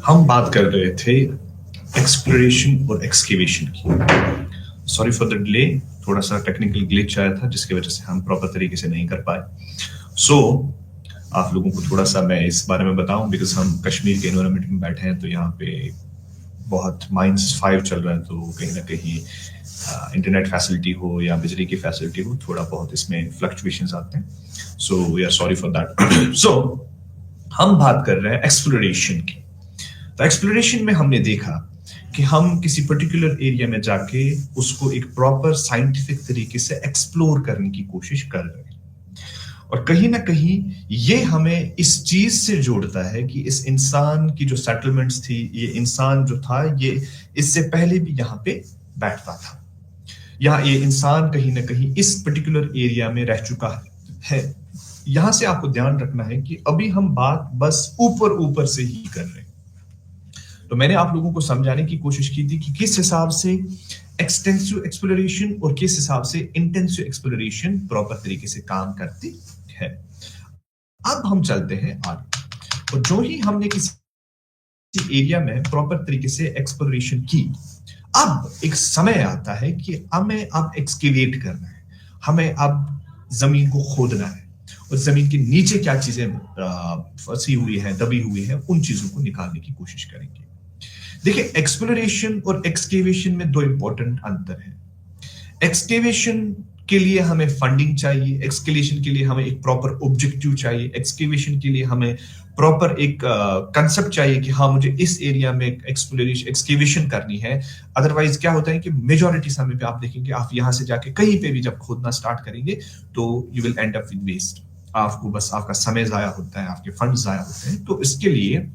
हम बात कर रहे थे एक्सप्लोरेशन और एक्सकेवेशन की। सॉरी फॉर द डिले, थोड़ा सा टेक्निकल ग्लिच आया था जिसकी वजह से हम प्रॉपर तरीके से नहीं कर पाए। आप लोगों को थोड़ा सा मैं इस बारे में बताऊं, बिकॉज हम कश्मीर के एनवायरनमेंट में बैठे हैं तो यहाँ पे बहुत -5 चल रहा है, तो कहीं ना कहीं इंटरनेट फैसिलिटी हो या बिजली की फैसिलिटी हो, थोड़ा बहुत इसमें फ्लक्चुएशंस आते हैं। So we are sorry for that. So हम बात कर रहे हैं एक्सप्लोरेशन की। तो एक्सप्लोरेशन में हमने देखा कि हम किसी पर्टिकुलर एरिया में जाके उसको एक प्रॉपर साइंटिफिक तरीके से एक्सप्लोर करने की कोशिश कर रहे हैं, और कहीं ना कहीं ये हमें इस चीज से जोड़ता है कि इस इंसान की जो सेटलमेंट्स थी, ये इंसान जो था ये इससे पहले भी यहाँ पे बैठता था, या ये इंसान कहीं ना कहीं इस पर्टिकुलर एरिया में रह चुका है। यहां से आपको ध्यान रखना है कि अभी हम बात बस ऊपर ऊपर से ही कर रहे हैं। तो मैंने आप लोगों को समझाने की कोशिश की थी कि किस हिसाब से एक्सटेंसिव एक्सप्लोरेशन और किस हिसाब से इंटेंसिव एक्सप्लोरेशन प्रॉपर तरीके से काम करती है। अब हम चलते हैं आगे, और जो ही हमने किसी एरिया में प्रॉपर तरीके से एक्सप्लोरेशन की, अब एक समय आता है कि हमें अब एक्सकेवेट करना है, हमें अब जमीन को खोदना है और जमीन के नीचे क्या चीजें फंसी हुई है, दबी हुई है, उन चीजों को निकालने की कोशिश करेंगे। देखिए, एक्सप्लोरेशन और एक्सकेवेशन में दो इंपॉर्टेंट अंतर है। एक्सकेवेशन के लिए हमें फंडिंग चाहिए, एक्सकेवेशन के लिए हमें एक प्रॉपर ऑब्जेक्टिव चाहिए, एक्सकेवेशन के लिए हमें प्रॉपर एक कंसेप्ट चाहिए कि हाँ, मुझे इस एरिया में एक्सप्लोरेशन एक्सकेवेशन करनी है। अदरवाइज क्या होता है कि मेजॉरिटी समय पे आप देखेंगे, आप यहां से जाके कहीं पे भी जब खोदना स्टार्ट करेंगे तो you will end up with waste. आपको बस आपका समय जाया होता है, आपके फंड जाया होते हैं। तो इसके लिए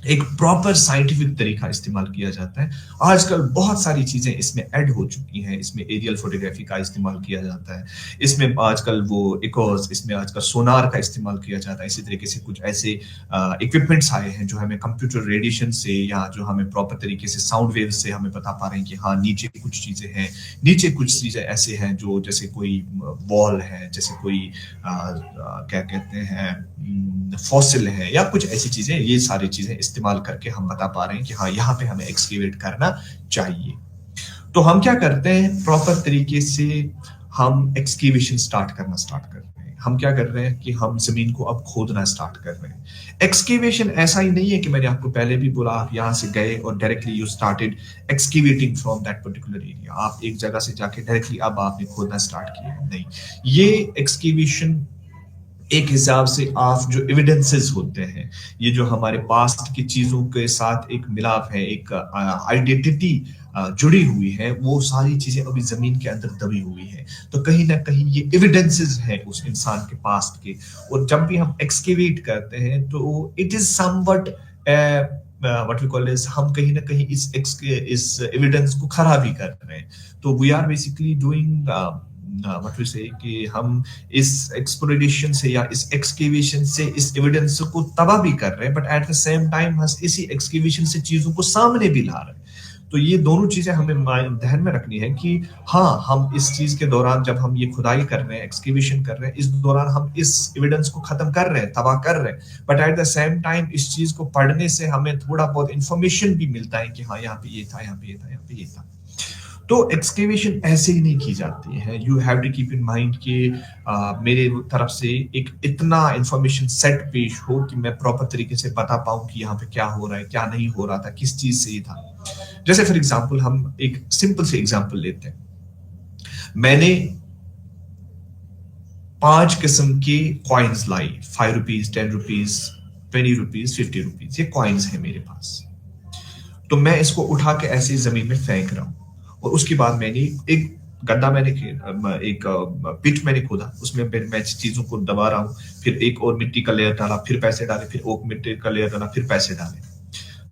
एक प्रॉपर साइंटिफिक तरीका इस्तेमाल किया जाता है। आजकल बहुत सारी चीजें इसमें ऐड हो चुकी हैं। इसमें एरियल फोटोग्राफी का इस्तेमाल किया जाता है, इसमें आजकल वो इकोस, इसमें आजकल सोनार का इस्तेमाल किया जाता है। इसी तरीके से कुछ ऐसे इक्विपमेंट्स आए हैं जो हमें कंप्यूटर रेडिएशन से या जो हमें प्रॉपर तरीके से साउंड वेव से हमें बता पा रहे हैं कि हाँ, नीचे कुछ चीजें हैं, नीचे कुछ चीजें ऐसे हैं जो जैसे कोई वॉल है, जैसे कोई क्या कहते हैं फॉसिल है, या कुछ ऐसी चीजें। ये सारी चीजें इस्तेमाल करके हम बता पा रहे हैं कि हाँ, यहाँ पे हमें एक्सकेवेट करना चाहिए। तो हम क्या करते हैं, प्रॉपर तरीके से हम एक्सकेवेशन स्टार्ट कर रहे हैं। हम क्या कर रहे हैं कि हम जमीन को अब खोदना स्टार्ट कर रहे हैं। एक्सकेवेशन ऐसा ही नहीं है कि मैंने आपको पहले भी बोला, आप यहां से गए और directly you started excavating from that particular area. आप एक जगह से जाके डायरेक्टली अब आपने खोदना स्टार्ट किया, नहीं। ये एक्सकेवेशन एक हिसाब से आप जो एविडेंसेस होते हैं, ये जो हमारे पास्ट की चीजों के साथ एक मिलाप है, एक आइडेंटिटी जुड़ी हुई है, वो सारी चीजें अभी जमीन के अंदर दबी हुई है। तो कहीं ना कहीं ये एविडेंसेस हैं उस इंसान के पास्ट के। और जब भी हम एक्सकेवेट करते हैं तो it is somewhat what we call is, हम कहीं ना कहीं इस एविडेंस को खराब ही कर रहे हैं। तो we are basically doing what we say कि हम इस एक्सप्लोरेशन से या इस एक्सकेवेशन से इस एविडेंस को तबाह भी कर रहे हैं, but at the same time हम इसी एक्सकेवेशन से चीजों को सामने भी ला रहे हैं। तो ये दोनों चीजें हमें ध्यान में रखनी है कि हाँ, हम इस चीज के दौरान जब हम ये खुदाई कर रहे हैं, एक्सकेवेशन कर रहे हैं, इस दौरान हम इस एविडेंस को खत्म कर रहे हैं, तबाह कर रहे हैं, but at the same time इस चीज को पढ़ने से हमें थोड़ा बहुत इंफॉर्मेशन भी मिलता है कि हाँ, यहाँ पे ये था, यहाँ पे ये था, यहाँ पे ये था। तो एक्सकेवेशन ऐसे ही नहीं की जाती है। You have to keep in mind कि मेरे तरफ से एक इतना इंफॉर्मेशन सेट पेश हो कि मैं प्रॉपर तरीके से बता पाऊं कि यहाँ पे क्या हो रहा है, क्या नहीं हो रहा था, किस चीज से ये था। जैसे फॉर एग्जांपल हम एक सिंपल से एग्जांपल लेते हैं। मैंने 5 किस्म के कॉइन्स लाई, 5 रुपीज, 10 रुपीज, 20 रुपीज, 50 रुपीज, ये कॉइन्स है मेरे पास। तो मैं इसको उठा के ऐसे जमीन में फेंक रहा हूं, और उसके बाद मैंने एक गड्ढा, मैंने एक पिट मैंने खोदा, उसमें मैं चीजों को दबा रहा हूँ, फिर एक और मिट्टी का लेयर डाला, फिर पैसे डाले, फिर और मिट्टी का लेयर डाला, फिर पैसे डाले।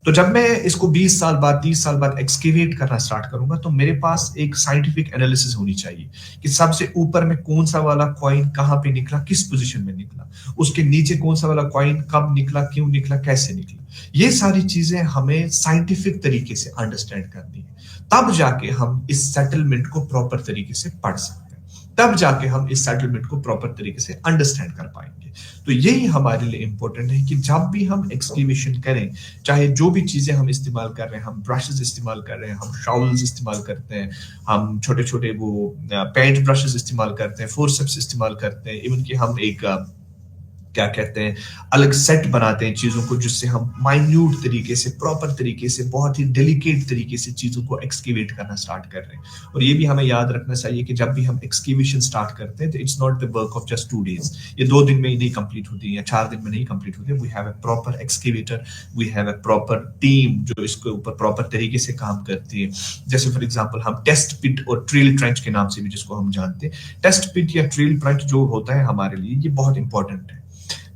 तो जब मैं इसको 20 साल बाद, 30 साल बाद एक्सकेवेट करना स्टार्ट करूंगा, तो मेरे पास एक साइंटिफिक एनालिसिस होनी चाहिए कि सबसे ऊपर में कौन सा वाला कॉइन कहां पे निकला, किस पोजीशन में निकला, उसके नीचे कौन सा वाला कॉइन कब निकला, क्यों निकला, कैसे निकला। ये सारी चीजें हमें साइंटिफिक तरीके से अंडरस्टैंड करनी है, तब जाके हम इस सेटलमेंट को प्रॉपर तरीके से पढ़ सकते हैं। तब जाके हम इस सेटलमेंट को प्रॉपर तरीके से अंडरस्टैंड कर पाएंगे। तो यही हमारे लिए इंपॉर्टेंट है कि जब भी हम एक्सकेवेशन करें, चाहे जो भी चीजें हम इस्तेमाल कर रहे हैं, हम ब्रशेस इस्तेमाल कर रहे हैं, हम शावल्स इस्तेमाल करते हैं, हम छोटे छोटे वो पेंट ब्रशेस इस्तेमाल करते हैं, फोर्सेप्स इस्तेमाल करते हैं, इवन कि हम एक क्या कहते हैं अलग सेट बनाते हैं चीजों को, जिससे हम माइन्यूट तरीके से, प्रॉपर तरीके से, बहुत ही डेलिकेट तरीके से चीजों को एक्सकेवेट करना स्टार्ट कर रहे हैं। और ये भी हमें याद रखना चाहिए कि जब भी हम एक्सकेवेशन स्टार्ट करते हैं तो it's not the work of just 2 days, ये 2 दिन में ही नहीं कंप्लीट होती या 4 दिन में नहीं कंप्लीट होती। We have a proper excavator, we have a proper team जो इसके ऊपर प्रॉपर तरीके से काम करती है। जैसे फॉर एग्जाम्पल हम टेस्ट पिट और ट्रेल ट्रेंच के नाम से भी जिसको हम जानते हैं, टेस्ट पिट या ट्रेल ट्रेंच जो होता है हमारे लिए ये बहुत इंपॉर्टेंट है।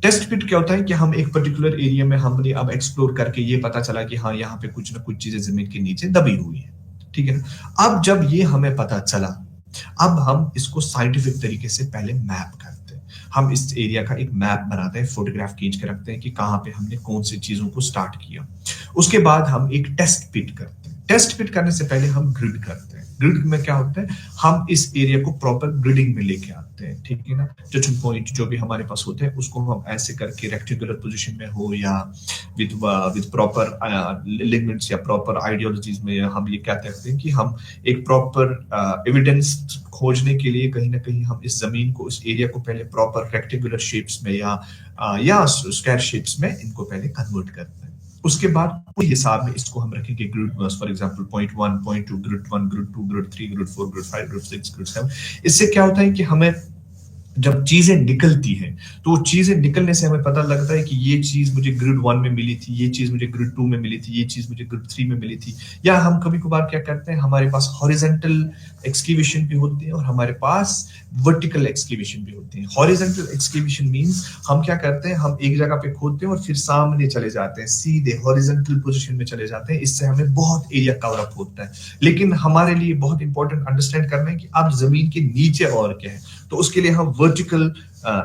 टेस्ट पिट क्या होता है कि हम एक पर्टिकुलर एरिया में हमने अब एक्सप्लोर करके ये पता चला कि हाँ यहाँ पे कुछ ना कुछ चीजें जमीन के नीचे दबी हुई है, ठीक है ना। अब जब ये हमें पता चला, अब हम इसको साइंटिफिक तरीके से पहले मैप करते हैं। हम इस एरिया का एक मैप बनाते हैं, फोटोग्राफ खींच के रखते हैं कि कहाँ पे हमने कौन सी चीजों को स्टार्ट किया। उसके बाद हम एक टेस्ट पिट करते हैं। टेस्ट पिट करने से पहले हम ग्रिड करते हैं। ग्रिड में क्या होता है, हम इस एरिया को प्रॉपर ग्रिडिंग में लेके आते हैं, ठीक है ना। जजन पॉइंट जो भी हमारे पास होते हैं उसको हम ऐसे करके रेक्टेंगुलर पोजीशन में हो या विद प्रॉपर लिगमेंट्स या प्रॉपर आइडियोलॉजीज में हम ये क्या कहते हैं कि हम एक प्रॉपर एविडेंस खोजने के लिए कहीं ना कहीं हम इस जमीन को, इस एरिया को पहले प्रॉपर रेक्टेंगुलर शेप्स में या स्क्वायर शेप्स में इनको पहले कन्वर्ट करते हैं। उसके बाद उस हिसाब में इसको हम रखेंगे grid, for example point 1, point 2, grid 1, grid 2, grid 3, grid 4, grid 5, grid 6, grid 7। इससे क्या होता है कि हमें जब चीजें निकलती हैं तो वो चीजें निकलने से हमें पता लगता है कि ये चीज मुझे ग्रिड 1 में मिली थी, ये चीज मुझे ग्रिड 2 में मिली थी, ये चीज मुझे ग्रिड 3 में मिली थी। या हम कभी कभार क्या करते हैं, हमारे पास हॉरिजॉन्टल एक्सकेवेशन भी होती है और हमारे पास वर्टिकल एक्सकेवेशन भी होती है। हॉरिजॉन्टल एक्सकेवेशन मींस हम क्या करते हैं, हम एक जगह पे खोदते हैं और फिर सामने चले जाते हैं, सीधे हॉरिजॉन्टल पोजीशन में चले जाते हैं। इससे हमें बहुत एरिया कवर अप होता है। लेकिन हमारे लिए बहुत इंपॉर्टेंट अंडरस्टैंड करना है कि अब जमीन के नीचे और क्या है, तो उसके लिए हम वर्टिकल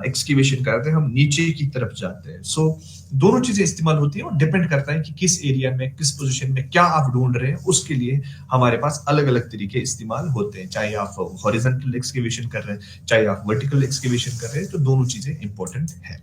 एक्सकेवेशन करते हैं, हम नीचे की तरफ जाते हैं। सो दोनों चीजें इस्तेमाल होती हैं और डिपेंड करता है कि किस एरिया में, किस पोजीशन में क्या आप ढूंढ रहे हैं, उसके लिए हमारे पास अलग अलग तरीके इस्तेमाल होते हैं। चाहे आप हॉरिजॉन्टल एक्सकेवेशन कर रहे हैं, चाहे आप वर्टिकल एक्सकेवेशन कर रहे हैं, तो दोनों चीजें इंपॉर्टेंट है।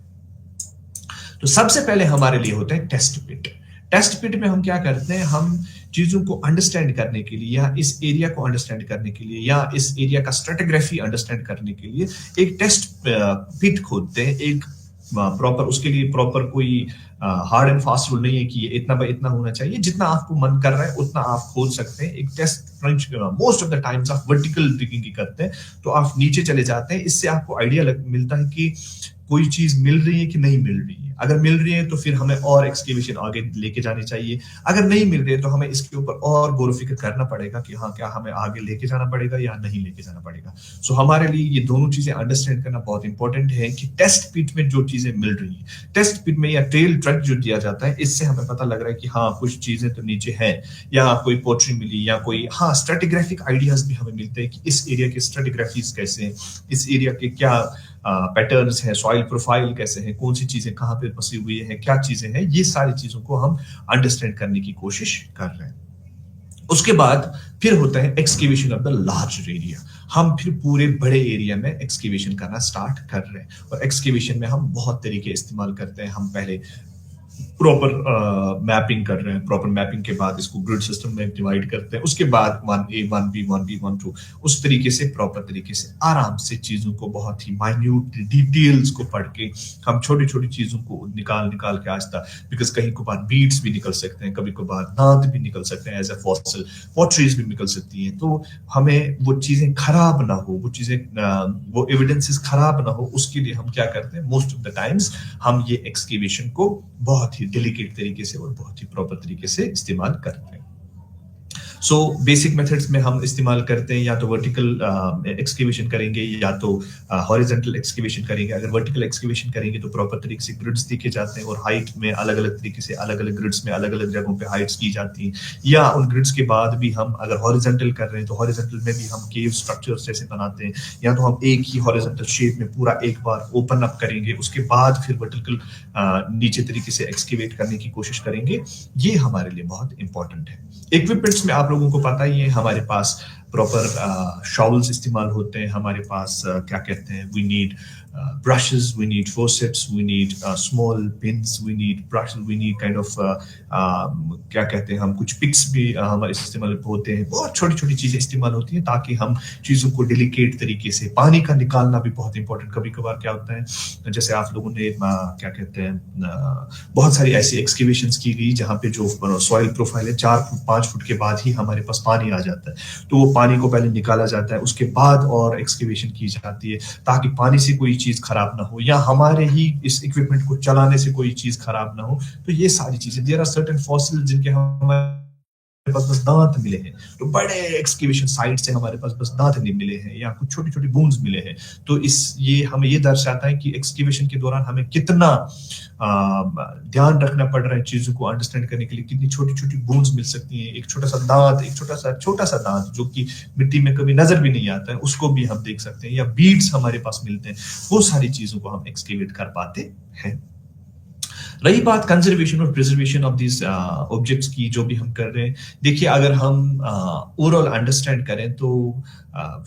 तो सबसे पहले हमारे लिए होता है टेस्ट पिट। टेस्ट पिट में हम क्या करते हैं, हम चीजों को अंडरस्टैंड करने के लिए या इस एरिया को अंडरस्टैंड करने के लिए या इस एरिया का स्ट्रेटिग्राफी अंडरस्टैंड करने के लिए एक टेस्ट पिट खोदते हैं। एक प्रॉपर, उसके लिए प्रॉपर कोई हार्ड एंड फास्ट रूल नहीं है कि ये इतना बाय इतना होना चाहिए, जितना आपको मन कर रहा है उतना आप खोद सकते हैं। एक test trench most of the times आप वर्टिकल डिगिंग की करते हैं, तो आप नीचे चले जाते हैं। इससे आपको आइडिया मिलता है कि कोई चीज मिल रही है कि नहीं मिल रही है। अगर मिल रही है तो फिर हमें और एक्सकेवेशन आगे लेके जानी चाहिए, अगर नहीं मिल रही है तो हमें इसके ऊपर और गौर फिक्र करना पड़ेगा कि हाँ क्या हमें आगे लेके जाना पड़ेगा या नहीं लेके जाना पड़ेगा। सो हमारे लिए ये दोनों चीजें अंडरस्टैंड करना बहुत इंपॉर्टेंट है कि टेस्ट पिट में जो चीजें मिल रही है, टेस्ट पिट में या ट्रेल ट्रैक जो दिया जाता है, इससे हमें पता लग रहा है कि हाँ कुछ चीजें तो नीचे है, या कोई पोट्री मिली या कोई हाँ स्ट्रेटिग्राफिक आइडियाज भी हमें मिलते हैं कि इस एरिया के स्ट्रेटिग्राफीज कैसे हैं, इस एरिया के क्या पैटर्न्स है, सॉइल प्रोफाइल कैसे है, कौन सी चीजें कहाँ पे फंसी हुई है, क्या चीजें हैं, ये सारी चीजों को हम अंडरस्टैंड करने की कोशिश कर रहे हैं। उसके बाद फिर होता है excavation of the large area. हम फिर पूरे बड़े एरिया में एक्सकेवेशन करना स्टार्ट कर रहे हैं और एक्सकेवेशन में हम बहुत तरीके इस्तेमाल करते हैं। हम पहले प्रॉपर मैपिंग कर रहे हैं, प्रॉपर मैपिंग के बाद इसको ग्रिड सिस्टम में डिवाइड करते हैं। उसके बाद 1A 1B 1B 1 2 उस तरीके से प्रॉपर तरीके से आराम से चीजों को बहुत ही माइन्यूट डिटेल्स को पढ़ के हम छोटी छोटी चीजों को निकाल के आस्ता, बिकॉज कहीं को बाद बीड्स भी निकल सकते हैं, कभी कभार दांत भी निकल सकते हैं, एज ए फॉसिल पॉटरीज भी निकल सकती हैं। तो हमें वो चीजें खराब ना हो, वो चीजें वो एविडेंसेस खराब ना हो, उसके लिए हम क्या करते हैं, मोस्ट ऑफ द टाइम्स हम ये एक्सकेवेशन को बहुत ही डेलिकेट तरीके से और बहुत ही प्रॉपर तरीके से इस्तेमाल करते हैं। सो बेसिक मेथड्स में हम इस्तेमाल करते हैं या तो वर्टिकल एक्सकेवेशन करेंगे या तो हॉरिजॉन्टल एक्सकेवेशन करेंगे। अगर वर्टिकल एक्सकेवेशन करेंगे तो प्रॉपर तरीके से ग्रिड्स देखे जाते हैं और हाइट में अलग अलग तरीके से अलग अलग ग्रिड्स में अलग अलग जगहों पे हाइट्स की जाती हैं। या उन ग्रिड्स के बाद भी हम अगर हॉरिजॉन्टल कर रहे हैं तो हॉरिजॉन्टल में भी हम केव स्ट्रक्चर्स जैसे बनाते हैं, या तो हम एक ही हॉरिजॉन्टल शेप में पूरा एक बार ओपन अप करेंगे, उसके बाद फिर वर्टिकल नीचे तरीके से एक्सकेवेट करने की कोशिश करेंगे। ये हमारे लिए बहुत इंपॉर्टेंट है। इक्विपमेंट्स में आप लोगों को पता ही है, हमारे पास प्रॉपर शॉवल्स इस्तेमाल होते हैं हमारे पास, क्या कहते हैं, we need brushes, we need forceps, we need small pins, we need brushes, we need kind of क्या कहते हैं, हम कुछ पिक्स भी हमारे इस्तेमाल होते हैं, बहुत छोटी छोटी चीजें इस्तेमाल होती हैं ताकि हम चीजों को डेलिकेट तरीके से, पानी का निकालना भी बहुत इंपॉर्टेंट। कभी कभार क्या होता है, जैसे आप लोगों ने क्या कहते हैं, बहुत सारी ऐसी एक्सकेवेशंस की गई जहाँ पे जो सॉइल प्रोफाइल है 4 फुट 5 फुट के बाद ही हमारे पास पानी आ जाता है, तो वो पानी को पहले निकाला जाता है, उसके बाद और एक्सकेवेशन की जाती है ताकि पानी से कोई चीज खराब ना हो या हमारे ही इस इक्विपमेंट को चलाने से कोई चीज खराब ना हो। तो ये सारी चीजें, देयर आर सर्टेन फॉसिल्स जिनके हमारे पास बस दांत मिले हैं, तो बड़े एक्सकेवेशन साइट से हमारे पास बस दांत नहीं मिले हैं या कुछ छोटी छोटी बोन्स मिले हैं। तो ये हमें ये दर्शाता है कि एक्सकेवेशन के दौरान हमें कितना ध्यान रखना पड़ रहा है चीजों को अंडरस्टैंड करने के लिए, कितनी छोटी छोटी बोन्स मिल सकती हैं, एक छोटा सा दांत, एक छोटा सा दांत जो कि मिट्टी में कभी नजर भी नहीं आता है, उसको भी हम देख सकते हैं, या बीड्स हमारे पास मिलते हैं, वो सारी चीजों को हम एक्सकेवेट कर पाते हैं। रही बात कंजर्वेशन और प्रिजर्वेशन ऑफ दिस ऑब्जेक्ट्स की, जो भी हम कर रहे हैं, देखिए अगर हम ओवरऑल अंडरस्टैंड करें तो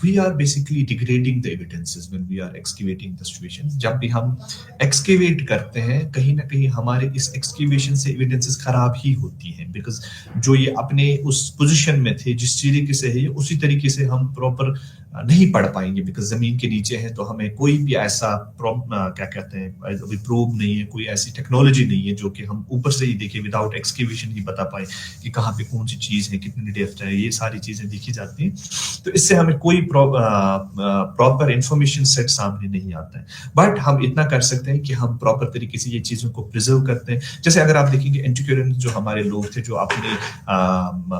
we are basically degrading the evidences when we are excavating the situation. जब भी हम एक्सकेवेट करते हैं, कहीं ना कहीं हमारे इस एक्सकेवेशन से एविडेंसेस खराब ही होती हैं, बिकॉज जो ये अपने उस पोजीशन में थे, जिस तरीके से है, उसी तरीके से हम प्रॉपर नहीं पढ़ पाएंगे, बिकॉज जमीन के नीचे है, तो हमें कोई भी ऐसा क्या कहते हैं, अभी प्रूव नहीं है, कोई ऐसी टेक्नोलॉजी नहीं है जो कि हम ऊपर से ही देखें विदाउट एक्सकेवेशन ही बता पाए कि कहाँ पे कौन सी चीज है, कितनी डेप्थ है, ये सारी चीजें देखी जाती हैं। तो इससे हमें कोई प्रॉपर इंफॉर्मेशन सेट सामने नहीं आता है, बट हम इतना कर सकते हैं कि हम प्रॉपर तरीके से ये चीजों को प्रिजर्व करते हैं। जैसे अगर आप देखेंगे एंटिक्वेरियन जो हमारे लोग थे, जो अपने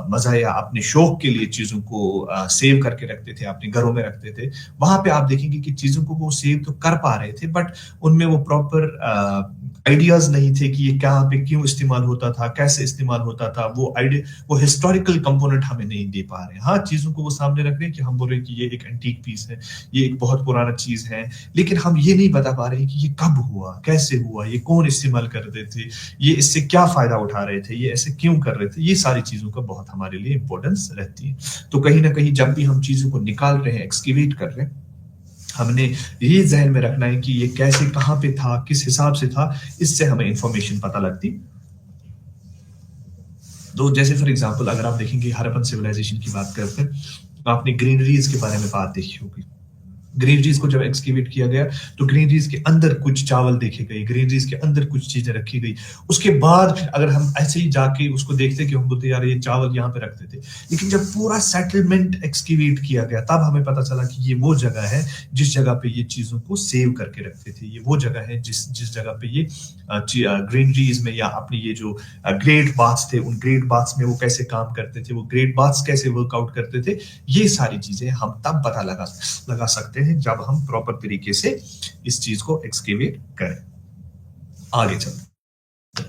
मजा या अपने शौक के लिए चीजों को सेव करके रखते थे, अपने घरों में रखते थे, वहां पे आप देखेंगे कि चीजों को वो सेव तो कर पा रहे थे, बट उनमें वो प्रॉपर आइडियाज नहीं थे कि ये कहाँ पे क्यों इस्तेमाल होता था, कैसे इस्तेमाल होता था, वो हिस्टोरिकल कंपोनेंट हमें नहीं दे पा रहे हैं। हाँ, चीजों को वो सामने रख रहे हैं कि हम बोल रहे हैं कि ये एक एंटीक पीस है, ये एक बहुत पुराना चीज है, लेकिन हम ये नहीं बता पा रहे हैं कि ये कब हुआ, कैसे हुआ, ये कौन इस्तेमाल करते थे, ये इससे क्या फायदा उठा रहे थे, ये ऐसे क्यों कर रहे थे। ये सारी चीजों का बहुत हमारे लिए इंपॉर्टेंस रहती है। तो कहीं ना कहीं जब भी हम चीजों को निकाल रहे हैं, एक्सकेवेट कर रहे हैं, हमने ये जहन में रखना है कि ये कैसे, कहां पे था, किस हिसाब से था, इससे हमें इंफॉर्मेशन पता लगती। तो जैसे फॉर एग्जांपल अगर आप देखेंगे हड़प्पन सिविलाइजेशन की बात करते हैं, आपने ग्रीनरीज के बारे में बात देखी होगी। ग्रीनरीज को जब एक्सकेवेट किया गया तो ग्रीनरीज के अंदर कुछ चावल देखे गए, ग्रीनरीज के अंदर कुछ चीजें रखी गई। उसके बाद अगर हम ऐसे ही जाके उसको देखते कि हम बोलते यार ये चावल यहाँ पे रखते थे, लेकिन जब पूरा सेटलमेंट एक्सकेवेट किया गया तब हमें पता चला कि ये वो जगह है जिस जगह पे ये चीजों को सेव करके रखते थे, ये वो जगह है जिस जगह पे ये ग्रीनरीज में या अपने ये जो ग्रेट बाथ्स थे, उन ग्रेट बाथ्स में वो कैसे काम करते थे, वो ग्रेट बाथ्स कैसे वर्कआउट करते थे। ये सारी चीजें हम तब पता लगा सकते हैं जब हम प्रॉपर तरीके से इस चीज को एक्सकेवेट करें। आगे चलते,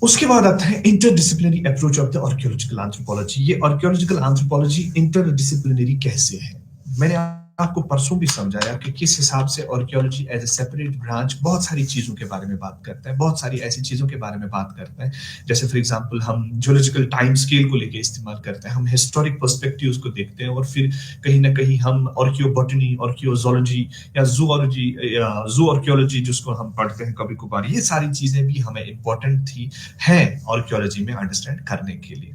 उसके बाद आता है interdisciplinary approach of the archaeological anthropology. ये आर्कियोलॉजिकल एंथ्रोपोलॉजी इंटरडिसिप्लिनरी कैसे है, मैंने आपको परसों भी समझाया कि किस हिसाब से archaeology as a separate branch बहुत सारी चीजों के बारे में बात करता है, बहुत सारी ऐसी चीजों के बारे में बात करता है। जैसे फॉर एग्जांपल हम जियोलॉजिकल टाइम स्केल को लेके इस्तेमाल करते हैं, हम हिस्टोरिक पर्सपेक्टिव्स को देखते हैं, और फिर कहीं ना कहीं हम आर्कियोबॉटनी, आर्कियोजोलॉजी या जू आर्कियोलॉजी जिसको हम पढ़ते हैं कभी कभार, ये सारी चीजें भी हमें इंपॉर्टेंट थी हैं आर्कियोलॉजी में अंडरस्टैंड करने के लिए।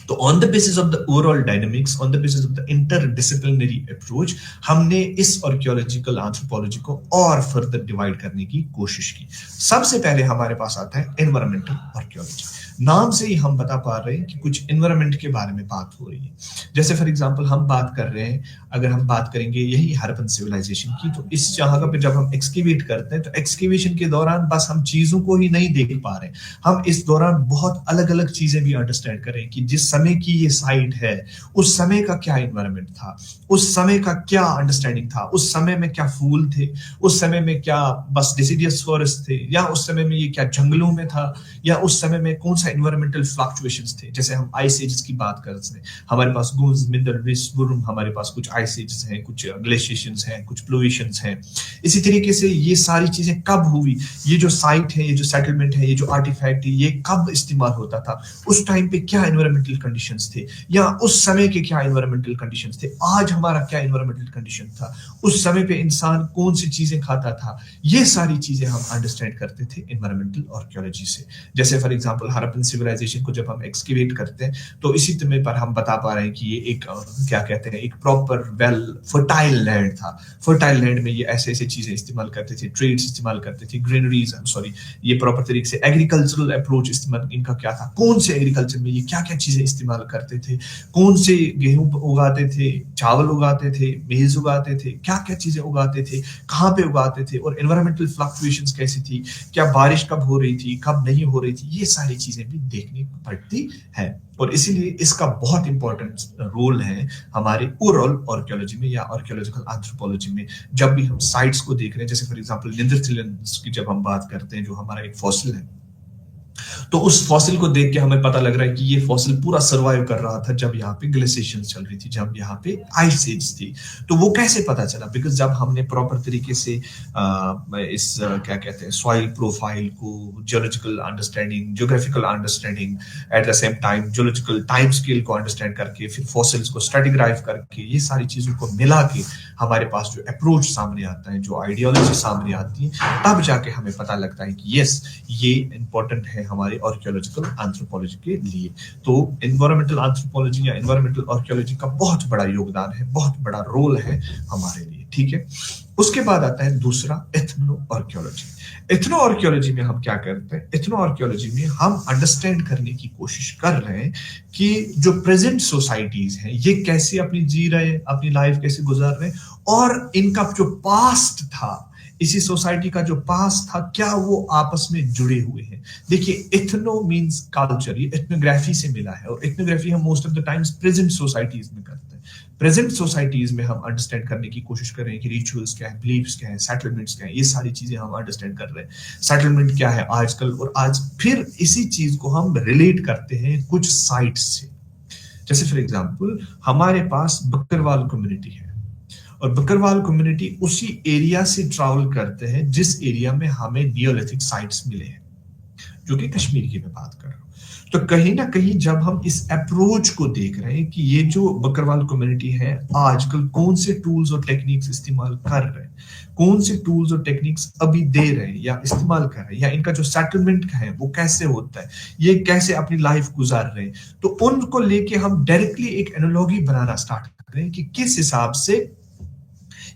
तो on the basis of the overall dynamics, on the basis of the interdisciplinary approach, हमने इस आर्कियोलॉजिकल एंथ्रोपोलॉजी को और फर्दर डिवाइड करने की कोशिश की। सबसे पहले हमारे पास आता है एनवायरमेंटल आर्कियोलॉजी। नाम से ही हम बता पा रहे हैं कि कुछ एनवायरमेंट के बारे में बात हो रही है। जैसे फॉर एग्जांपल हम बात कर रहे हैं, अगर हम बात करेंगे यही हड़प्पन सिविलाइजेशन की, तो इस जगह पे जब हम एक्सकेवेट करते हैं तो एक्सकेवेशन के दौरान बस हम चीजों को ही नहीं देख पा रहे, हम इस दौरान बहुत अलग अलग चीजें भी अंडरस्टैंड करें कि जिस समय की ये साइट है उस समय का क्या एनवायरमेंट था, उस समय का क्या अंडरस्टैंडिंग था, उस समय में क्या फूल थे, उस समय में क्या बस डिसीडियस फॉरेस्ट थे, या उस समय में ये क्या जंगलों में था, या उस समय में कौन सा एनवायरमेंटल फ्लक्चुएशंस थे। जैसे हम आइस एजेस की बात करते हैं, हमारे पास गूंज, मिंदर, विस्वुर्म, हमारे पास कुछ आइस एजेस हैं, कुछ ग्लेशिएशंस हैं, कुछ प्लूएशंस हैं। इसी तरीके से ये सारी चीजें कब हुई, ये जो साइट है, ये जो सेटलमेंट है, ये जो आर्टिफैक्ट है, ये कब इस्तेमाल होता था, उस टाइम पे क्या एनवायरमेंटल कंडीशंस थे, या उस समय के क्या एनवायरमेंटल कंडीशंस थे, आज हमारा क्या एनवायरमेंटल कंडीशन था, उस समय पे इंसान कौन सी चीजें खाता था, ये सारी चीजें हम अंडरस्टैंड करते थे एनवायरमेंटल आर्कियोलॉजी से। जैसे फॉर एग्जांपल हड़प्पन सिविलाइजेशन को जब हम एक्सकेवेट करते हैं तो इसी समय पर हम बता पा रहे हैं कि ये एक क्या कहते हैं, एक प्रॉपर वेल फर्टाइल लैंड था। फर्टाइल लैंड में ये ऐसे ऐसे चीजें इस्तेमाल करते थे, ट्रेड्स इस्तेमाल करते थे, ग्रेनरीज, सॉरी, ये प्रॉपर तरीके से एग्रीकल्चरल अप्रोच इस्तेमाल इनका क्या था, कौन से एग्रीकल्चर में ये क्या क्या चीजें इस्तेमाल करते थे, कौन से गेहूं उगाते थे, चावल उगाते थे, मेज उगाते थे, क्या क्या चीजें उगाते थे, कहाँ पे उगाते थे, और एनवायरमेंटल फ्लक्चुएशंस कैसी थी, क्या बारिश कब हो रही थी, कब नहीं हो रही थी, ये सारी चीजें भी देखनी पड़ती है। और इसीलिए इसका बहुत इंपॉर्टेंट रोल है हमारे ओवरऑल आर्कियोलॉजी में या आर्कियोलॉजिकल एंथ्रोपोलॉजी में। जब भी हम साइट्स को देख रहे हैं, जैसे फॉर एग्जांपल निंदरथिलंस की जब हम बात करते हैं, जो हमारा एक फॉसिल है, तो उस फॉसिल को देख के हमें पता लग रहा है कि ये फॉसिल पूरा सर्वाइव कर रहा था जब यहाँ पे ग्लेशिएशन चल रही थी, जब यहाँ पे आइस एज थी। तो वो कैसे पता चला? बिकॉज जब हमने प्रॉपर तरीके से क्या कहते हैं, सॉइल प्रोफाइल को, geological understanding, geographical understanding, at the same time geological time scale को अंडरस्टैंड करके, फिर फॉसिल्स को स्ट्रेटिग्राइव करके, ये सारी चीजों को मिला के हमारे पास जो अप्रोच सामने आता है, जो आइडियोलॉजी सामने आती है, तब जाके हमें पता लगता है कि यस, ये इंपॉर्टेंट है हमारे आर्कियोलॉजिकल एंथ्रोपोलॉजी के लिए। तो एनवायरमेंटल एंथ्रोपोलॉजी या एनवायरमेंटल आर्कियोलॉजी का बहुत बड़ा योगदान है, बहुत बड़ा रोल है हमारे लिए, ठीक है। उसके बाद आता है दूसरा, एथनो आर्कियोलॉजी। एथनो आर्कियोलॉजी में हम क्या करते हैं? एथनो आर्कियोलॉजी में हम अंडरस्टैंड करने की कोशिश कर रहे हैं कि जो प्रेजेंट सोसाइटीज हैं ये कैसे अपनी जी रहे, अपनी लाइफ कैसे गुजार रहे, और इनका जो पास्ट था, इसी सोसाइटी का जो पास्ट था, क्या वो आपस में जुड़े हुए हैं। देखिए, एथनो मींस कल्चर, ये एथनोग्राफी से मिला है, और एथनोग्राफी हम most of the times present societies में करते हैं। प्रेजेंट सोसाइटीज में हम अंडरस्टैंड करने की कोशिश कर रहे हैं कि रिचुअल्स क्या है, बिलीफ्स क्या है, सेटलमेंट्स क्या है, ये सारी चीजें हम अंडरस्टैंड कर रहे हैं। सेटलमेंट क्या है आजकल और आज, फिर इसी चीज को हम रिलेट करते हैं कुछ साइट्स से। जैसे फॉर एग्जाम्पल हमारे पास बकरवाल कम्युनिटी है, और बकरवाल कम्युनिटी उसी एरिया से ट्रैवल करते हैं जिस एरिया में हमें नियोलिथिक साइट्स मिले हैं, जो कि कश्मीर की मैं बात कर रहा हूं। तो कहीं ना कहीं जब हम इस अप्रोच को देख रहे हैं कि ये जो बकरवाल कम्युनिटी है आजकल कौन से टूल्स और टेक्निक्स इस्तेमाल कर रहे हैं, कौन से टूल्स और टेक्निक्स अभी दे रहे हैं या इस्तेमाल कर रहे हैं, या इनका जो सेटलमेंट है वो कैसे होता है, ये कैसे अपनी लाइफ गुजार रहे हैं, तो उनको लेके हम डायरेक्टली एक एनालॉजी बनाना स्टार्ट कर रहे हैं कि किस हिसाब से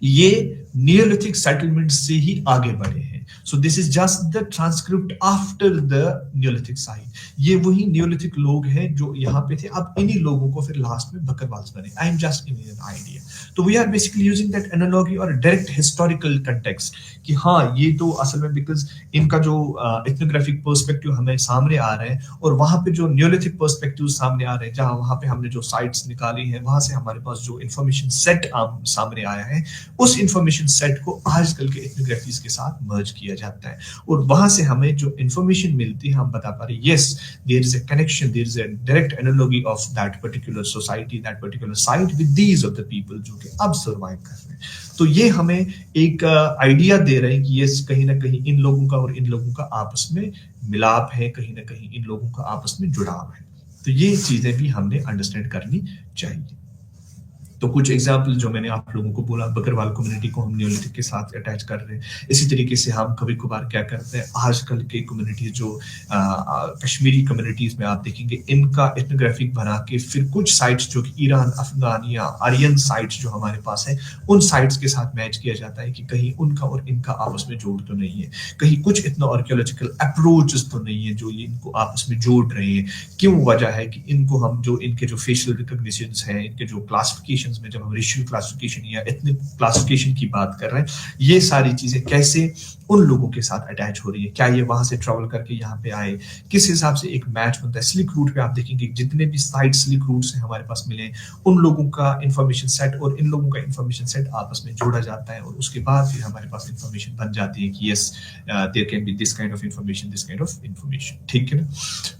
ये नियोलिथिक सेटलमेंट से ही आगे बढ़े हैं। So this is just the transcript after the Neolithic site. ये वही नियोलिथिक लोग हैं जो यहाँ पे थे, अब इन्हीं लोगों को फिर लास्ट में बकरवाल्स बने। I am just giving an idea. तो we are basically using that analogy और डायरेक्ट हिस्टोरिकल कंटेक्स्ट कि हाँ, ये तो असल में बिकॉज इनका जो एथनोग्राफिक पर्सपेक्टिव हमें सामने आ रहे हैं, और वहां पे जो नियोलिथिक पर्सपेक्टिव सामने आ रहे हैं, जहां वहां पे हमने जो साइट्स निकाली हैं, वहां से हमारे पास जो इंफॉर्मेशन सेट सामने आया है, उस इंफॉर्मेशन सेट को आजकल के एथनोग्राफीज के साथ मर्ज किया जाता है, और वहां से हमें जो इंफॉर्मेशन मिलती है हम बता पा रहे हैं yes, there is a connection, there is a direct analogy of that particular society, that particular site with these of the people जो कि अब सर्वाइव कर रहे हैं। तो ये हमें एक आइडिया दे रहे हैं कि ये कहीं ना कहीं इन लोगों का और इन लोगों का आपस में मिलाप है, कहीं ना कहीं इन लोगों का आपस में जुड़ाव है। तो ये चीजें भी हमने अंडरस्टैंड करनी चाहिए। तो कुछ एग्जाम्पल जो मैंने आप लोगों को बोला, बकरवाल कम्युनिटी को हम नियोलिथिक के साथ अटैच कर रहे हैं। इसी तरीके से हम कभी कभार क्या करते हैं, आजकल के कम्युनिटीज जो कश्मीरी कम्युनिटीज में आप देखेंगे, इनका एथनोग्राफिक बना के फिर कुछ साइट्स जो कि ईरान, अफगान या आर्यन साइट्स जो हमारे पास है, उन साइट्स के साथ मैच किया जाता है कि कहीं उनका और इनका आपस में जोड़ तो नहीं है, कहीं कुछ इतना आर्कियोलॉजिकल अप्रोचेस तो नहीं है जो ये इनको आपस में जोड़ रहे हैं। क्यों? वजह है कि इनको हम जो इनके जो फेशियल रिकॉग्निशंस हैं, इनके जो क्लासिफिकेशन में जब हम रेशियल क्लासिफिकेशन या एथनिक क्लासिफिकेशन की बात कर रहे हैं, ये सारी चीजें कैसे उन लोगों के साथ अटैच हो रही है, क्या ये वहां से ट्रैवल करके यहाँ पे आए, किस हिसाब से एक मैच बनता है। स्लिक रूट पे आप देखेंगे जितने भी साइड स्लिक रूट से हमारे पास मिले, उन लोगों का इंफॉर्मेशन सेट और इन लोगों का इंफॉर्मेशन सेट आपस में जोड़ा जाता है, और उसके बाद फिर हमारे पास इंफॉर्मेशन बन जाती है कि yes, there can be this kind of information, this kind of information, ठीक है ना।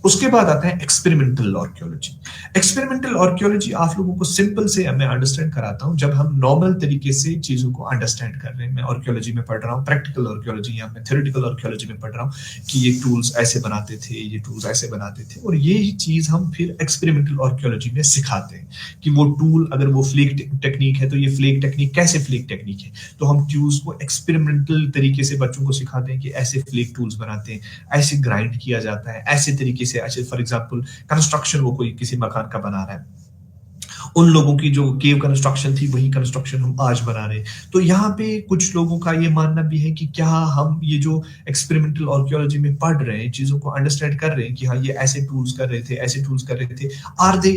उसके बाद आता है एक्सपेरिमेंटल आर्कियोलॉजी। एक्सपेरिमेंटल आर्कियोलॉजी आप लोगों को सिंपल से मैं अंडरस्टैंड कराता हूं। जब हम नॉर्मल तरीके से चीजों को अंडरस्टैंड कर रहे हैं, मैं आर्कियोलॉजी में पढ़ रहा हूं, प्रैक्टिकल आर्कियोलॉजी या मैं थ्योरेटिकल आर्कियोलॉजी में पढ़ रहा हूं कि ये टूल्स ऐसे बनाते थे, ये टूल्स ऐसे बनाते थे, और ये ही चीज हम फिर एक्सपेरिमेंटल आर्कियोलॉजी में सिखाते हैं कि वो टूल अगर वो फ्लेक टेक्निक है तो ये फ्लेक टेक्निक कैसे फ्लेक टेक्निक है। तो हम टूल्स को एक्सपेरिमेंटल तरीके से बच्चों को सिखाते हैं कि ऐसे फ्लेक टूल्स बनाते हैं, ऐसे ग्राइंड किया जाता है, ऐसे तरीके से, ऐसे फॉर एग्जांपल कंस्ट्रक्शन वो कोई किसी मकान का बना रहा है, उन लोगों की जो केव कंस्ट्रक्शन थी वही कंस्ट्रक्शन हम आज बना रहे हैं। तो यहाँ पे कुछ लोगों का ये मानना भी है कि क्या हम ये जो एक्सपेरिमेंटल आर्कियोलॉजी में पढ़ रहे हैं, चीजों को अंडरस्टैंड कर रहे हैं कि हाँ ये ऐसे टूल्स कर रहे थे, ऐसे टूल्स कर रहे थे, are they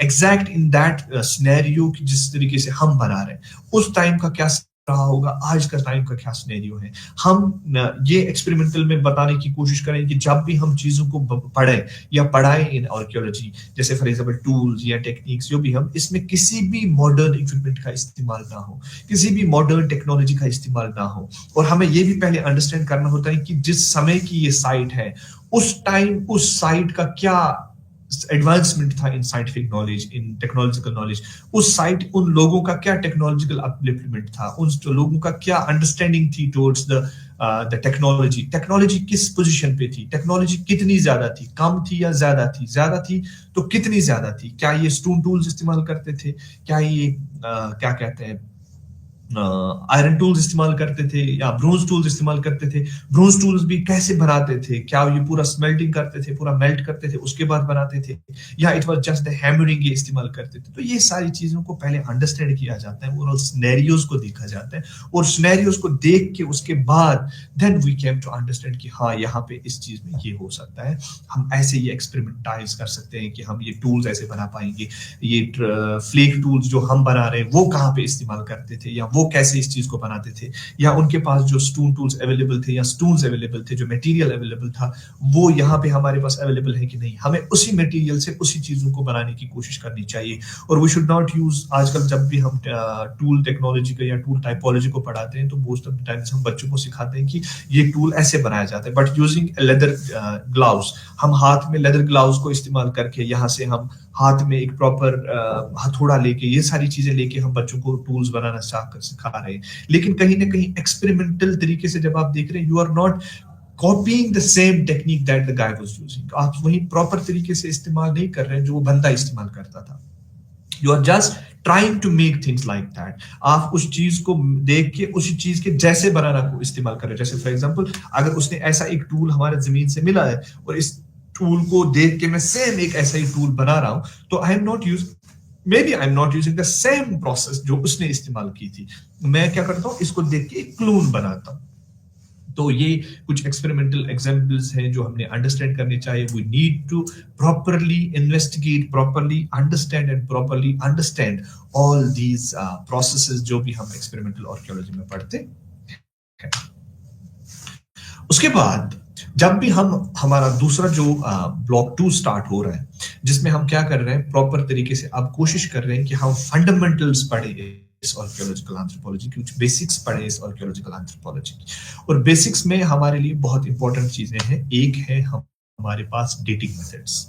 exact in that scenario की जिस तरीके से हम बना रहे हैं, उस टाइम का क्या रहा होगा, आज का टाइम का क्या सिनेरियो है। हम ये एक्सपेरिमेंटल में बताने की कोशिश करें कि जब भी हम चीजों को पढ़ें या पढ़ाएं इन आर्कियोलॉजी, जैसे फॉर एग्जांपल टूल्स या टेक्निक्स जो भी, हम इसमें किसी भी मॉडर्न इक्विपमेंट का इस्तेमाल ना हो, किसी भी मॉडर्न टेक्नोलॉजी का इस्तेमाल ना हो। और हमें ये भी पहले अंडरस्टैंड करना होता है कि जिस समय की ये साइट है, उस टाइम उस साइट का क्या एडवांसमेंट था in scientific knowledge, in technological knowledge, उस साइट उन लोगों का क्या टेक्नोलॉजिकल अपलिफ्टमेंट था, उन लोगों का क्या अंडरस्टैंडिंग थी टुवर्ड्स द टेक्नोलॉजी, टेक्नोलॉजी किस पोजीशन पे थी, टेक्नोलॉजी कितनी ज्यादा थी, कम थी या ज्यादा थी तो कितनी ज्यादा थी, क्या ये स्टोन टूल्स इस्तेमाल करते थे, क्या ये क्या कहते हैं आयरन टूल्स इस्तेमाल करते थे या ब्रोंज टूल्स इस्तेमाल करते थे, ब्रोंज टूल्स भी कैसे बनाते थे, क्या ये पूरा स्मेल्टिंग करते थे, पूरा मेल्ट करते थे उसके बाद बनाते थे, या it was just the hammering ये इस्तेमाल करते थे। तो ये सारी चीजों को पहले अंडरस्टैंड किया जाता है और सिनेरियोज को देखा जाता है, और सिनेरियोज को देख के उसके बाद then we came to understand कि हाँ यहाँ पे इस चीज में ये हो सकता है, हम ऐसे ये एक्सपेरिमेंटाइज कर सकते हैं कि हम ये टूल्स ऐसे बना पाएंगे, ये फ्लेक टूल्स जो हम बना रहे हैं वो कहाँ पे इस्तेमाल करते थे, या वो कैसे इस चीज को बनाते थे, या उनके पास जो स्टोन टूल्स अवेलेबल थे या स्टोन्स अवेलेबल थे, जो मटेरियल अवेलेबल था वो यहाँ पे हमारे पास अवेलेबल है कि नहीं, हमें उसी मटेरियल से उसी चीजों को बनाने की कोशिश करनी चाहिए। और वी शुड नॉट यूज, आजकल जब भी हम टूल टेक्नोलॉजी का या टूल टाइपोलॉजी को पढ़ाते हैं तो मोस्ट ऑफ द टाइम्स हम बच्चों को सिखाते हैं कि ये टूल ऐसे बनाया जाता है, बट यूजिंग लेदर ग्लव्स, हम हाथ में लेदर ग्लव्स को इस्तेमाल करके, यहाँ से हम हाथ में एक प्रॉपर हथौड़ा लेके, ये सारी चीजें लेके हम बच्चों को टूल्स बनाना सिखा रहे हैं। लेकिन कहीं ना कहीं एक्सपेरिमेंटल तरीके से जब आप देख रहे हैं, you are not copying the same technique that the guy was using, आप वही प्रॉपर तरीके से इस्तेमाल नहीं कर रहे हैं जो वो बंदा इस्तेमाल करता था। You are just trying to make things like that, आप उस चीज को देख के उसी चीज के जैसे बनाना को इस्तेमाल कर रहे हैं। जैसे फॉर एग्जांपल अगर उसने ऐसा एक टूल हमारे जमीन से मिला है और इस टूल को देख के मैं सेम एक ऐसा ही टूल बना रहा हूं, तो I am not using the same process जो उसने इस्तेमाल की थी। मैं क्या करता हूं, इसको देख के एक क्लोन बनाता हूं। तो ये कुछ एक्सपेरिमेंटल एग्जांपल्स हैं जो हमने अंडरस्टैंड करने चाहिए। We need to properly investigate, properly understand and properly understand all these processes जो भी हम एक्सपेरिमेंटल आर्कियोलॉजी में पढ़ते हैं। उसके बाद जब भी हम हमारा दूसरा जो ब्लॉक 2 स्टार्ट हो रहा है, जिसमें हम क्या कर रहे हैं, प्रॉपर तरीके से अब कोशिश कर रहे हैं कि हम फंडामेंटल्स पढ़े इस आर्कियोलॉजिकल एंथ्रोपोलॉजी की, कुछ बेसिक्स पढ़े इस आर्कियोलॉजिकल एंथ्रोपोलॉजी की। और बेसिक्स में हमारे लिए बहुत इंपॉर्टेंट चीजें हैं। एक है हमारे पास डेटिंग मेथड्स।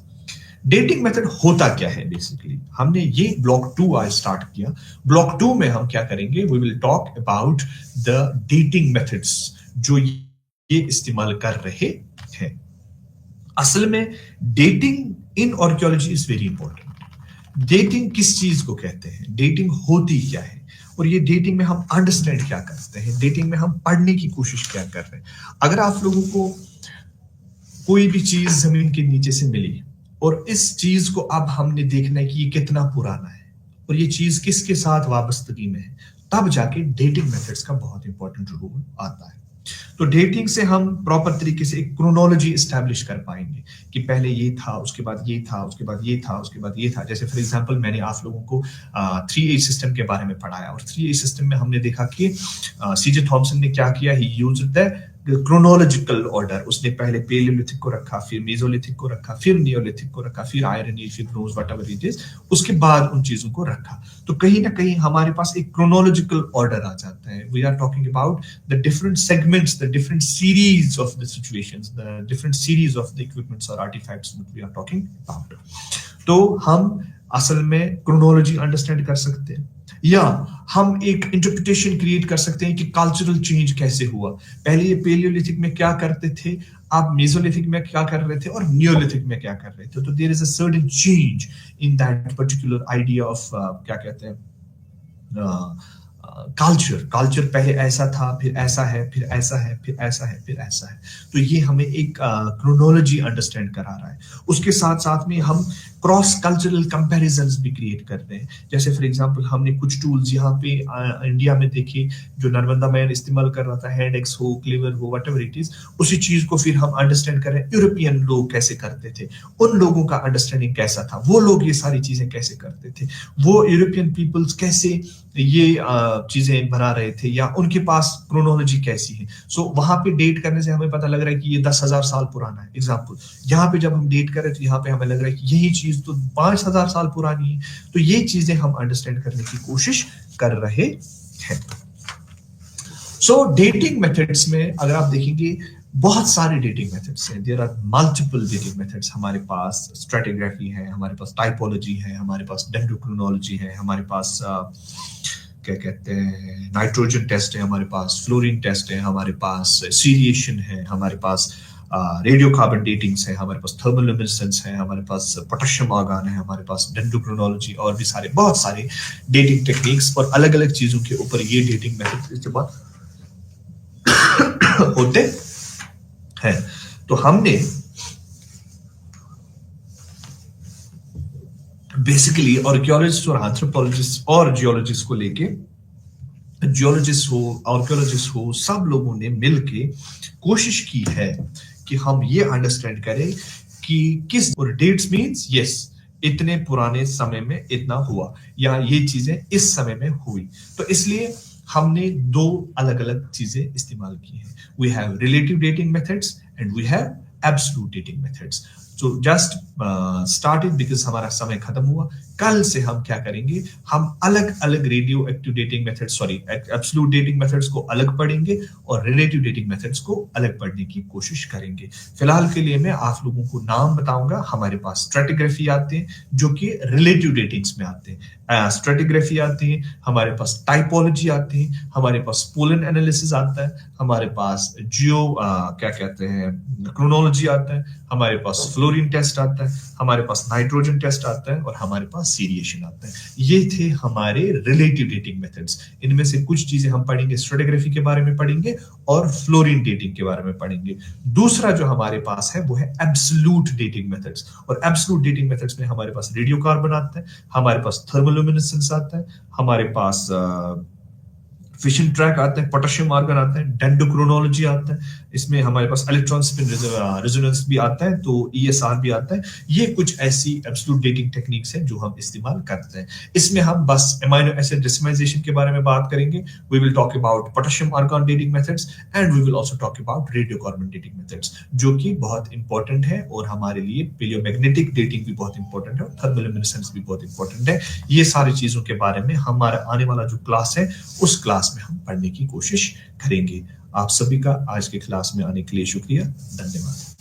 डेटिंग मेथड होता क्या है बेसिकली, हमने ये ब्लॉक 2 आज स्टार्ट किया। ब्लॉक 2 में हम क्या करेंगे, we will talk about the dating methods जो ये इस्तेमाल कर रहे हैं। असल में dating in archaeology is very important. Dating किस चीज को कहते हैं, डेटिंग होती क्या है, और ये डेटिंग में हम अंडरस्टैंड क्या करते हैं, डेटिंग में हम पढ़ने की कोशिश क्या कर रहे हैं। अगर आप लोगों को कोई भी चीज जमीन के नीचे से मिली और इस चीज को अब हमने देखना है कि ये कितना पुराना है और ये चीज किसके साथ वाबस्तगी में है, तब जाके डेटिंग मेथड्स का बहुत इंपॉर्टेंट रोल आता है। तो डेटिंग से हम प्रॉपर तरीके से एक क्रोनोलॉजी एस्टैब्लिश कर पाएंगे कि पहले ये था, उसके बाद ये था, उसके बाद ये था, उसके बाद ये था। जैसे फॉर एग्जांपल मैंने आप लोगों को 3H सिस्टम के बारे में पढ़ाया, और 3H सिस्टम में हमने देखा कि सीजे थॉमसन ने क्या किया, ही यूज्ड द क्रोनोलॉजिकल ऑर्डर। उसने पहले पेलियोलिथिक को रखा, फिर मेसोलिथिक को रखा, फिर नियोलिथिक को रखा, फिर आयरन एज, फिर ब्रोंज, व्हाटएवर इट इज, उसके बाद उन चीजों को रखा। तो कहीं ना कहीं हमारे पास एक क्रोनोलॉजिकल ऑर्डर आ जाता है। We are talking about the different segments, the different series of the situations, the different series of the equipments और artifacts that we are talking about. तो हम असल में क्रोनोलॉजी अंडरस्टैंड कर सकते हैं, या हम एक इंटरप्रिटेशन क्रिएट कर सकते हैं कि कल्चरल चेंज कैसे हुआ। पहले ये पेलियोलिथिक में क्या करते थे, आप मेसोलिथिक में क्या कर रहे थे, और नियोलिथिक में क्या कर रहे थे। तो there is a certain change in that particular idea of क्या कहते हैं कल्चर पहले ऐसा था, फिर ऐसा है, फिर ऐसा है, फिर ऐसा है, फिर ऐसा है। तो ये हमें एक क्रोनोलॉजी अंडरस्टैंड करा रहा है। उसके साथ साथ में हम क्रॉस कल्चरल कंपैरिजंस भी क्रिएट कर रहे हैं। जैसे फॉर एग्जांपल हमने कुछ टूल्स यहाँ पे इंडिया में देखे जो नर्मदा मैन इस्तेमाल कर रहा था, हैंडेक्स हो, क्लेवर हो, व्हाटएवर इट इज, उसी चीज को फिर हम अंडरस्टैंड कर रहे हैं यूरोपियन लोग कैसे करते थे, उन लोगों का अंडरस्टैंडिंग कैसा था, वो लोग ये सारी चीजें कैसे करते थे, वो यूरोपियन पीपल्स कैसे ये चीजें बना रहे थे, या उनके पास क्रोनोलॉजी कैसी है। सो वहां पे डेट करने से हमें पता लग रहा है कि ये 10,000 साल पुराना है। एग्जाम्पल यहाँ पे जब हम डेट करें तो यहाँ पे हमें लग रहा है कि यही चीज तो 5,000 साल पुरानी है। तो ये चीजें हम अंडरस्टैंड करने की कोशिश कर रहे हैं। सो डेटिंग मेथड्स में अगर आप देखेंगे बहुत सारे डेटिंग मेथड्स हैं। There are multiple dating methods. हमारे पास स्ट्रेटिग्राफी है, हमारे पास टाइपोलॉजी है, हमारे पास डेंड्रोक्रोनोलॉजी है, हमारे पास क्या कहते हैं नाइट्रोजन टेस्ट है, हमारे पास फ्लोरीन टेस्ट है, हमारे पास सीरिएशन है, हमारे पास रेडियो कार्बन डेटिंग्स है, हमारे पास थर्मोल्यूमिनेसेंस है, हमारे पास पोटेशियम आर्गन है, हमारे पास डेंड्रोक्रोनोलॉजी और भी सारे बहुत सारे डेटिंग टेक्निक्स और अलग अलग चीजों के ऊपर ये डेटिंग मेथड इस्तेमाल होते हैं। तो हमने बेसिकली आर्कियोलॉजिस्ट और एंथ्रोपोलॉजिस्ट और जियोलॉजिस्ट को लेके, जियोलॉजिस्ट हो, आर्कियोलॉजिस्ट हो, सब लोगों ने मिलके कोशिश की है कि हम ये अंडरस्टैंड करें कि किस, और डेट्स मींस यस इतने पुराने समय में इतना हुआ, या ये चीजें इस समय में हुई। तो इसलिए हमने दो अलग अलग चीजें इस्तेमाल की हैं। We have relative dating methods and we have absolute dating methods. So just started because हमारा समय खत्म हुआ। कल से हम क्या करेंगे, हम अलग अलग radio active dating method, sorry absolute dating methods को अलग पढ़ेंगे और रिलेटिव डेटिंग मेथड्स को अलग पढ़ने की कोशिश करेंगे। फिलहाल के लिए मैं आप लोगों को नाम बताऊंगा। हमारे पास स्ट्रेटिग्राफी आते हैं जो कि रिलेटिव डेटिंग्स में आते हैं, स्ट्रेटिग्राफी आती है, हमारे पास टाइपोलॉजी आती है, हमारे पास पोलन एनालिसिस आता है, हमारे पास क्या कहते हैं क्रोनोलॉजी आता है, हमारे पास फ्लोरीन टेस्ट आता है, हमारे पास नाइट्रोजन टेस्ट आता है और हमारे पास सीरिएशन आता है। ये थे हमारे रिलेटिव डेटिंग मेथड्स। इनमें से कुछ चीजें हम पढ़ेंगे, स्ट्रेटिग्राफी के बारे में पढ़ेंगे और फ्लोरीन डेटिंग के बारे में पढ़ेंगे। दूसरा जो हमारे पास है वो है एब्सोल्यूट डेटिंग मेथड्स, और एब्सोल्यूट डेटिंग मेथड्स में हमारे पास रेडियो कार्बन आता है, हमारे पास थर्मोल्यूमिनेसेंस आता है, हमारे पास फिशन ट्रैक आता है, पोटेशियम आर्गन आता है, डेंड्रोक्रोनोलॉजी आता है, इसमें हमारे पास इलेक्ट्रॉन स्पिन रेजोनेंस भी आता है, तो ईएसआर भी आता है। ये कुछ ऐसी एब्सोल्यूट डेटिंग टेक्निक्स हैं जो हम इस्तेमाल करते हैं। इसमें हम बस अमीनो एसिड डेसिमराइजेशन के बारे में बात करेंगे। We will talk about potassium argon dating methods and we will also talk about radio carbon dating methods, जो कि बहुत इंपॉर्टेंट है और हमारे लिए पेलियोमैग्नेटिक डेटिंग भी बहुत इंपॉर्टेंट है और थर्मोल्यूमिनेसेंस भी बहुत इंपॉर्टेंट है। ये सारी चीजों के बारे में हमारा आने वाला जो क्लास है उस क्लास में हम पढ़ने की कोशिश करेंगे। आप सभी का आज के क्लास में आने के लिए शुक्रिया, धन्यवाद।